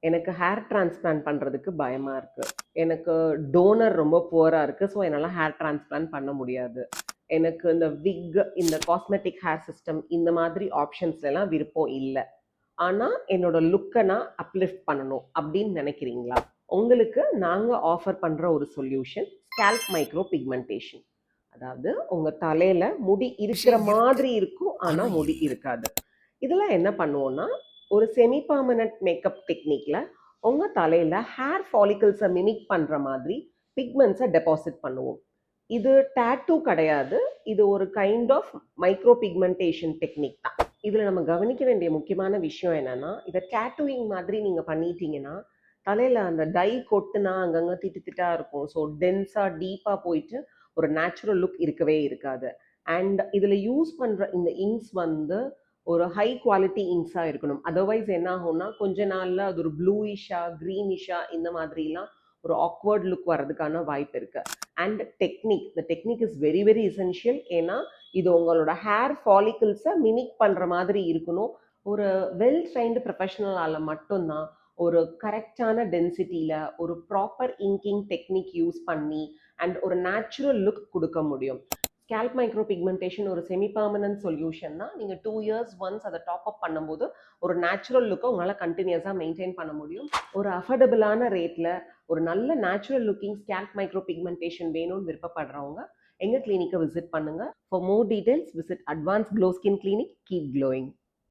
எனக்கு hair transplant பண்ணுறதுக்கு பயமாக இருக்குது. எனக்கு டோனர் ரொம்ப புவராக இருக்குது. ஸோ என்னால் ஹேர் டிரான்ஸ்பிளான்ட் பண்ண முடியாது. எனக்கு இந்த விக், இந்த காஸ்மெட்டிக் ஹேர் சிஸ்டம் இந்த மாதிரி ஆப்ஷன்ஸ்லாம் விருப்பம் இல்லை. ஆனால் என்னோட லுக்கை நான் அப்லிஃப்ட் பண்ணணும் அப்படின்னு நினைக்கிறீங்களா? உங்களுக்கு நாங்கள் ஆஃபர் பண்ணுற ஒரு சொல்யூஷன் ஸ்கேல்ப் மைக்ரோ பிக்மெண்டேஷன். அதாவது உங்கள் தலையில் முடி இருக்கிற மாதிரி இருக்கும், ஆனால் முடி இருக்காது. இதில் என்ன பண்ணுவோன்னா, ஒரு செமி பர்மனன்ட் மேக்கப் டெக்னிக்கில் உங்கள் தலையில் ஹேர் ஃபாலிகல்ஸை மிமிக் பண்ணுற மாதிரி பிக்மெண்ட்ஸை டெபாசிட் பண்ணுவோம். இது டேட்டூ கிடையாது. இது ஒரு kind of micro pigmentation technique தான். இதில் நம்ம கவனிக்க வேண்டிய முக்கியமான விஷயம் என்னென்னா, இதை டேட்டூயிங் மாதிரி நீங்கள் பண்ணிட்டீங்கன்னா தலையில் அந்த டை கொட்டுனா அங்கங்கே திட்டு திட்டாக இருக்கும். ஸோ டென்ஸாக டீப்பாக போயிட்டு ஒரு நேச்சுரல் லுக் இருக்கவே இருக்காது. அண்ட் இதில் யூஸ் பண்ணுற இந்த இங்க்ஸ் வந்து ஒரு ஹை குவாலிட்டி இங்க்ஸாக இருக்கணும். அதர்வைஸ் என்ன ஆகும்னா கொஞ்ச நாளில் அது ஒரு ப்ளூயிஷாக க்ரீனிஷாக இந்த மாதிரிலாம் ஒரு ஆக்வர்ட் லுக் வர்றதுக்கான வாய்ப்பு இருக்குது. And technique, the technique is very very essential. ஏன்னா இது உங்களோட ஹேர் ஃபாலிகிள்ஸை மிமிக் பண்ணுற மாதிரி இருக்கணும். ஒரு வெல் ட்ரைன்டு ப்ரொஃபஷனலால் மட்டும்தான் ஒரு கரெக்டான டென்சிட்டியில் ஒரு ப்ராப்பர் இங்கிங் டெக்னிக் யூஸ் பண்ணி அண்ட் ஒரு நேச்சுரல் லுக் கொடுக்க முடியும். ஸ்கேல்ப் மைக்ரோ பிக்மெண்டேஷன் ஒரு செமி பர்மனன்ட் சொல்யூஷன் தான். நீங்கள் 2 years ஒன்ஸ் அதை டாப் அப் பண்ணும்போது ஒரு நேச்சுரல் லுக்கை உங்களால் கண்டினியூஸாக மெயின்டைன் பண்ண முடியும். ஒரு அஃபர்டபுளான ரேட்டில் ஒரு நல்ல natural looking scalp micro pigmentation வேணும்னு விருப்பப்படுறவங்க எங்கள் கிளினிக்கை விசிட் பண்ணுங்கள். For more details visit advance glow skin clinic. Keep glowing.